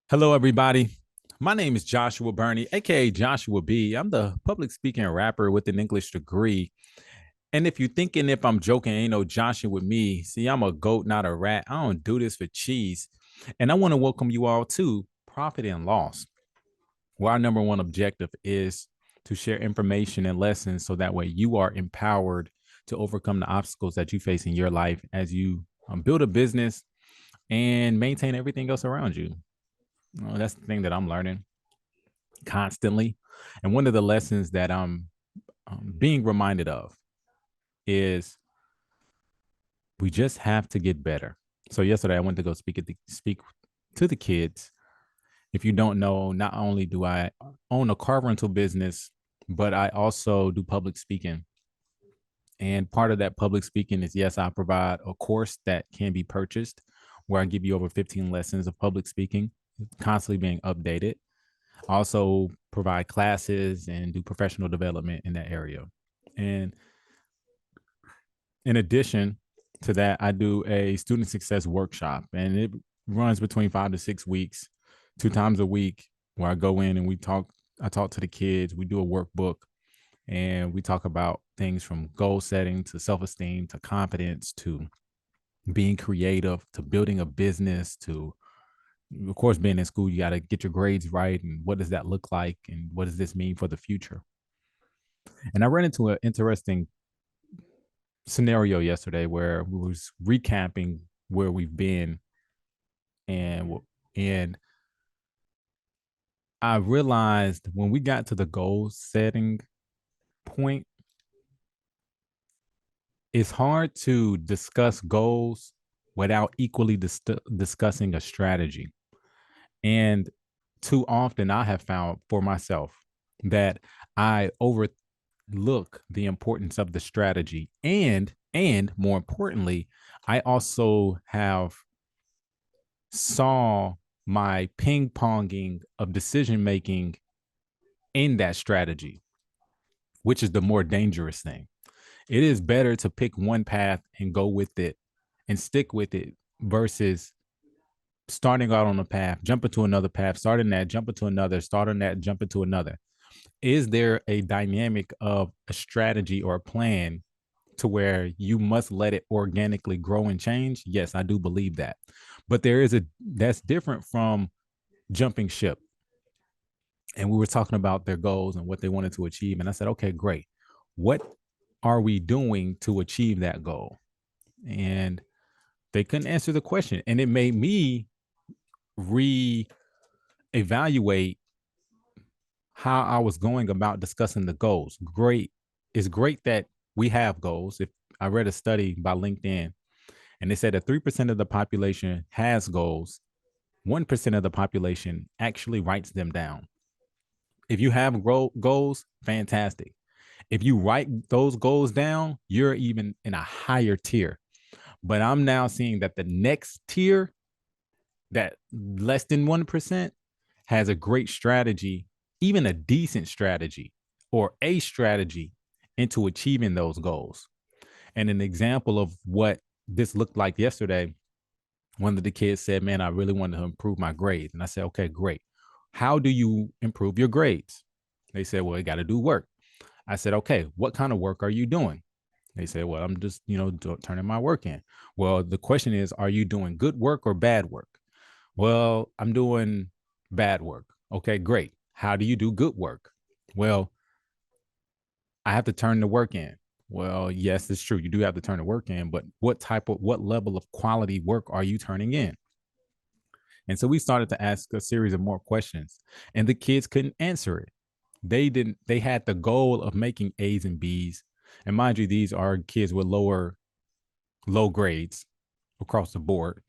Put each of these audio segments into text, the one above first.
Hello, everybody. My name is Joshua Burney, aka Joshua B. I'm the public speaking rapper with an English degree. And if you're thinking if I'm joking, ain't no Joshua with me. See, I'm a goat, not a rat. I don't do this for cheese. And I want to welcome you all to Profit and Loss, where our number one objective is to share information and lessons so that way you are empowered to overcome the obstacles that you face in your life as you build a business and maintain everything else around you. Well, that's the thing that I'm learning constantly. And one of the lessons that I'm being reminded of is we just have to get better. So yesterday I went to go speak to the kids. If you don't know, not only do I own a car rental business, but I also do public speaking. And part of that public speaking is yes, I provide a course that can be purchased where I give you over 15 lessons of public speaking, constantly being updated. I also provide classes and do professional development in that area. And in addition to that, I do a student success workshop, and it runs between 5 to 6 weeks, 2 times a week, where I go in and we talk. I talk to the kids. We do a workbook, and we talk about things from goal setting to self esteem to confidence to being creative to building a business to, of course, being in school. You got to get your grades right, and what does that look like, and what does this mean for the future? And I ran into an interesting scenario yesterday where we was recapping where we've been, and I realized when we got to the goal setting point, it's hard to discuss goals without equally discussing a strategy. And too often I have found for myself that I overlook the importance of the strategy, and more importantly, I also have saw my ping ponging of decision making in that strategy, which is the more dangerous thing. It is better to pick one path and go with it and stick with it versus starting out on a path, jumping to another path, starting that, jumping to another, starting that, jumping to another. Is there a dynamic of a strategy or a plan to where you must let it organically grow and change? Yes, I do believe that. But there is a that's different from jumping ship. And we were talking about their goals and what they wanted to achieve. And I said, okay, great. What are we doing to achieve that goal? And they couldn't answer the question. And it made me re-evaluate how I was going about discussing the goals. Great. It's great that we have goals. If I read a study by LinkedIn, and they said that 3% of the population has goals, 1% of the population actually writes them down. If you have goals, fantastic. If you write those goals down, you're even in a higher tier. But I'm now seeing that the next tier, that less than 1%, has a great strategy, even a decent strategy or a strategy into achieving those goals. And an example of what this looked like yesterday, one of the kids said, man, I really wanted to improve my grades. And I said, okay, great. How do you improve your grades? They said, well, you got to do work. I said, okay, what kind of work are you doing? They said, well, I'm just, turning my work in. Well, the question is, are you doing good work or bad work? Well, I'm doing bad work. Okay, great. How do you do good work? Well, I have to turn the work in. Well, yes, it's true. You do have to turn the work in, but what level of quality work are you turning in? And so we started to ask a series of more questions, and the kids couldn't answer it. They had the goal of making A's and B's. And mind you, these are kids with low grades across the board.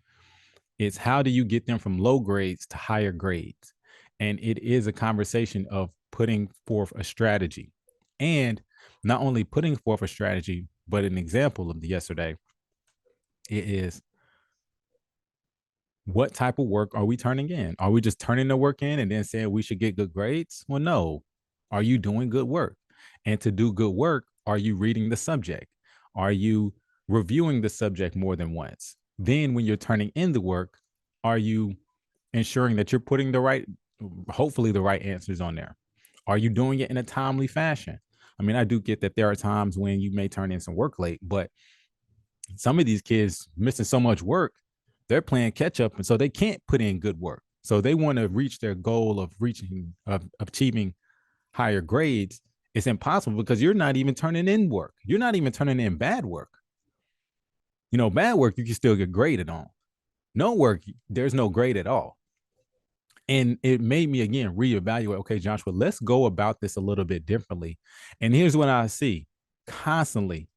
It's how do you get them from low grades to higher grades? And it is a conversation of putting forth a strategy. And not only putting forth a strategy, but an example of the yesterday, it is what type of work are we turning in? Are we just turning the work in and then saying we should get good grades? Well, no. Are you doing good work? And to do good work, are you reading the subject? Are you reviewing the subject more than once? Then, when you're turning in the work, are you ensuring that you're putting the right, hopefully the right answers on there? Are you doing it in a timely fashion? I mean, I do get that there are times when you may turn in some work late, but some of these kids missing so much work, they're playing catch up, and so they can't put in good work. So they want to reach their goal of achieving higher grades. It's impossible because you're not even turning in work. You're not even turning in bad work. You know, bad work you can still get graded on. No work, there's no grade at all. And it made me again reevaluate. Okay, Joshua, let's go about this a little bit differently. And here's what I see constantly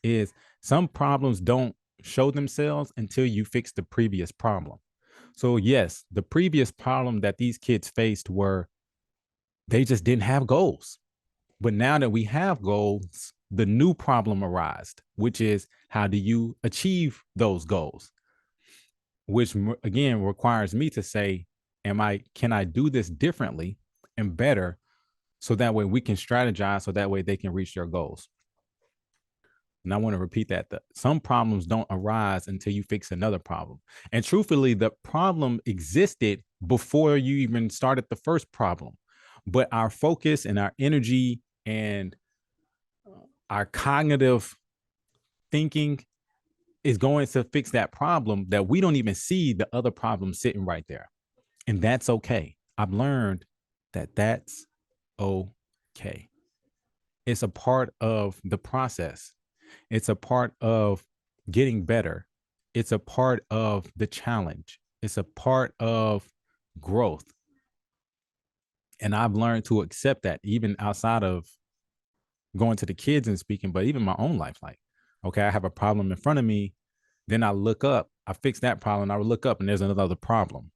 is some problems don't show themselves until you fix the previous problem. So yes, the previous problem that these kids faced were they just didn't have goals. But now that we have goals, the new problem arises, which is how do you achieve those goals? Which again requires me to say, can I do this differently and better so that way we can strategize so that way they can reach their goals. And I want to repeat that some problems don't arise until you fix another problem. And truthfully, the problem existed before you even started the first problem. But our focus and our energy and our cognitive thinking is going to fix that problem that we don't even see the other problem sitting right there. And that's okay. I've learned that that's okay. It's a part of the process. It's a part of getting better. It's a part of the challenge. It's a part of growth. And I've learned to accept that even outside of going to the kids and speaking, but even my own life. Like, okay, I have a problem in front of me. Then I look up, I fix that problem. I would look up and there's another problem.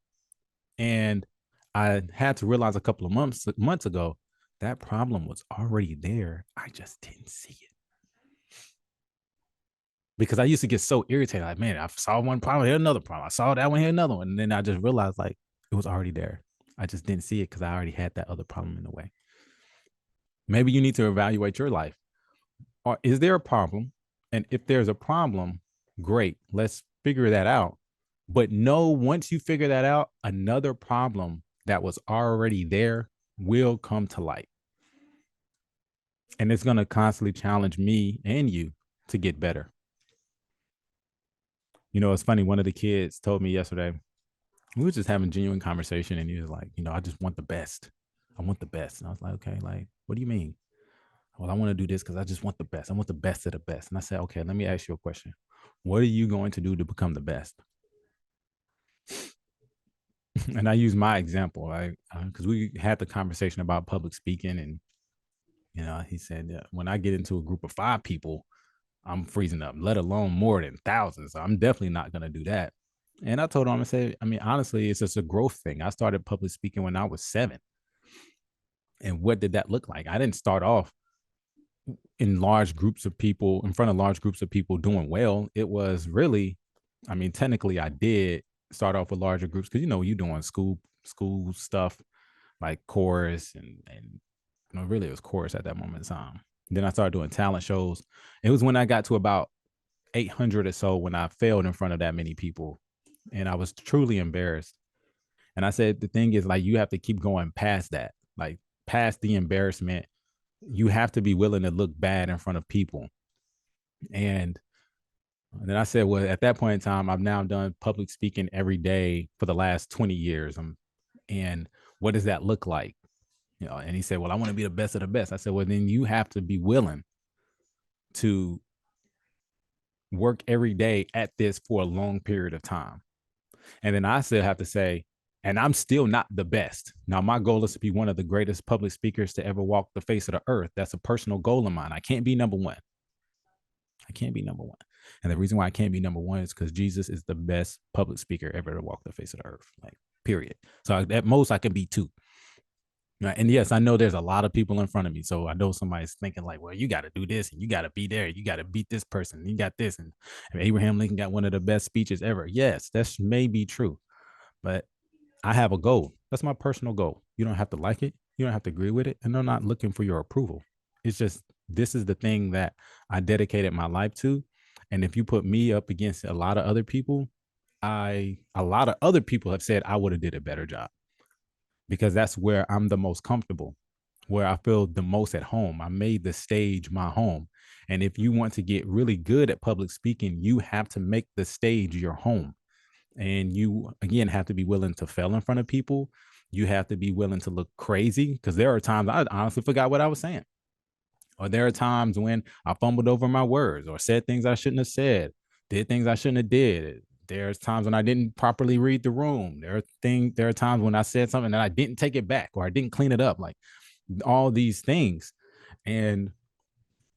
And I had to realize a couple of months ago, that problem was already there. I just didn't see it. Because I used to get so irritated. Like, man, I saw one problem, here another problem. I saw that one, here another one. And then I just realized like it was already there. I just didn't see it because I already had that other problem in the way. Maybe you need to evaluate your life. Or is there a problem? And if there's a problem, great. Let's figure that out. But no, once you figure that out, another problem that was already there will come to light. And it's going to constantly challenge me and you to get better. You know, it's funny. One of the kids told me yesterday, we were just having genuine conversation, and he was like, I just want the best. I want the best. And I was like, okay, like, what do you mean? Well, I want to do this because I just want the best. I want the best of the best. And I said, okay, let me ask you a question. What are you going to do to become the best? And I use my example, right? Because we had the conversation about public speaking, and he said that when I get into a group of 5 people, I'm freezing up, let alone more than thousands. So I'm definitely not going to do that. And I told him, I said, I mean, honestly, it's just a growth thing. I started public speaking when I was 7. And what did that look like? I didn't start off in large groups of people, in front of large groups of people doing well. It was really, I mean, technically I did start off with larger groups because, you're doing school stuff like chorus and really it was chorus at that moment in time. Then I started doing talent shows. It was when I got to about 800 or so when I failed in front of that many people. And I was truly embarrassed. And I said, the thing is, like, you have to keep going past that, like past the embarrassment. You have to be willing to look bad in front of people. And then I said, well, at that point in time, I've now done public speaking every day for the last 20 years. And what does that look like? And he said, well, I want to be the best of the best. I said, well, then you have to be willing to work every day at this for a long period of time. And then I still have to say, and I'm still not the best. Now, my goal is to be one of the greatest public speakers to ever walk the face of the earth. That's a personal goal of mine. I can't be number one. I can't be number one. And the reason why I can't be number one is because Jesus is the best public speaker ever to walk the face of the earth, like, period. So at most, I can be 2. And yes, I know there's a lot of people in front of me. So I know somebody's thinking like, well, you got to do this and you got to be there. You got to beat this person. You got this. And Abraham Lincoln got one of the best speeches ever. Yes, that may be true. But I have a goal. That's my personal goal. You don't have to like it. You don't have to agree with it. And I'm not looking for your approval. It's just, this is the thing that I dedicated my life to. And if you put me up against a lot of other people, a lot of other people have said I would have did a better job because that's where I'm the most comfortable, where I feel the most at home. I made the stage my home. And if you want to get really good at public speaking, you have to make the stage your home. And you, again, have to be willing to fail in front of people. You have to be willing to look crazy because there are times I honestly forgot what I was saying. Or there are times when I fumbled over my words or said things I shouldn't have said, did things I shouldn't have did. There's times when I didn't properly read the room. There are times when I said something that I didn't take it back or I didn't clean it up. Like all these things. And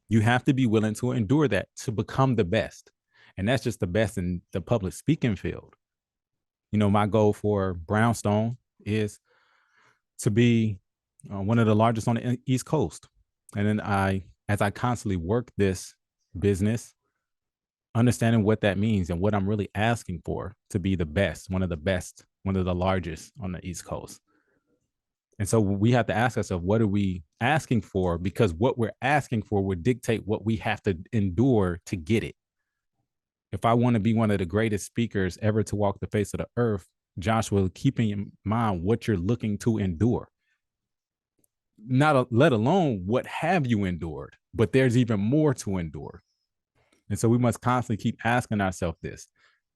you have to be willing to endure that to become the best. And that's just the best in the public speaking field. You know, my goal for Brownstone is to be one of the largest on the East Coast. And then as I constantly work this business, understanding what that means and what I'm really asking for to be the best, one of the largest on the East Coast. And so we have to ask ourselves, what are we asking for? Because what we're asking for would dictate what we have to endure to get it. If I want to be one of the greatest speakers ever to walk the face of the earth, Joshua, keeping in mind what you're looking to endure, let alone what have you endured, but there's even more to endure. And so we must constantly keep asking ourselves this: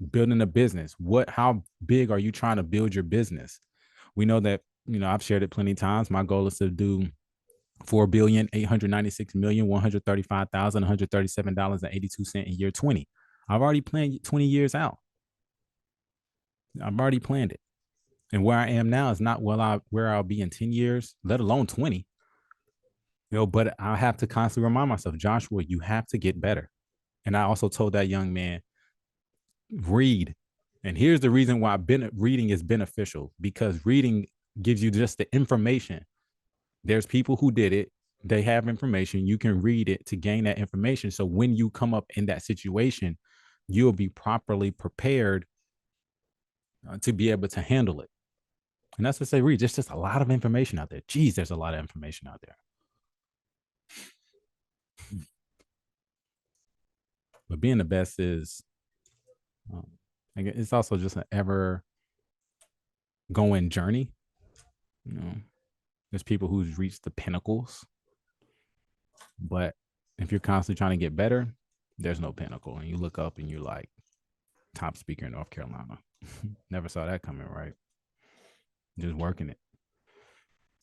building a business, how big are you trying to build your business? We know that, I've shared it plenty of times. My goal is to do $4,896,135,137.82 in year 20. I've already planned 20 years out. I've already planned it. And where I am now is not where I'll be in 10 years, let alone 20. But I have to constantly remind myself, Joshua, you have to get better. And I also told that young man, read. And here's the reason why reading is beneficial, because reading gives you just the information. There's people who did it. They have information. You can read it to gain that information. So when you come up in that situation, you'll be properly prepared to be able to handle it. And that's what I say, read. There's just a lot of information out there. Geez, there's a lot of information out there. But being the best is, it's also just an ever going journey. There's people who's reached the pinnacles, but if you're constantly trying to get better, there's no pinnacle. And you look up and you're like, top speaker in North Carolina. Never saw that coming, right? Just working it.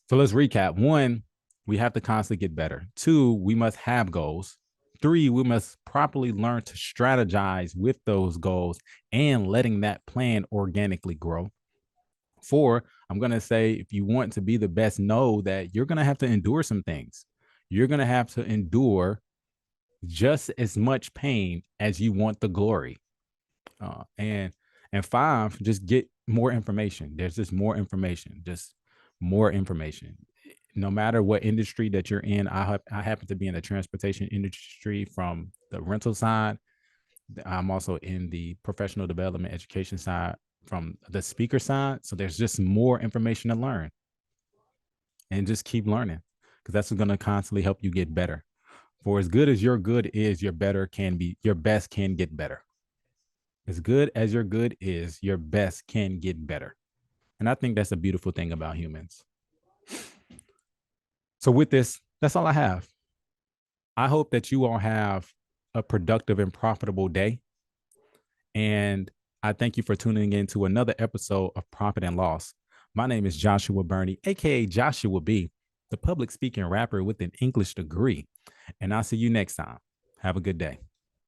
So let's recap. 1, we have to constantly get better. 2, we must have goals. 3, we must properly learn to strategize with those goals and letting that plan organically grow. 4, I'm going to say, if you want to be the best, know that you're going to have to endure some things. You're going to have to endure just as much pain as you want the glory. And 5, just get more information. There's just more information, No matter what industry that you're in, I happen to be in the transportation industry from the rental side. I'm also in the professional development education side from the speaker side. So there's just more information to learn, and just keep learning, because that's going to constantly help you get better. For as good as your good is, your best can get better. As good as your good is, your best can get better. And I think that's a beautiful thing about humans. So with this, that's all I have. I hope that you all have a productive and profitable day. And I thank you for tuning in to another episode of Profit and Loss. My name is Joshua Burney, aka Joshua B, the public speaking rapper with an English degree. And I'll see you next time. Have a good day.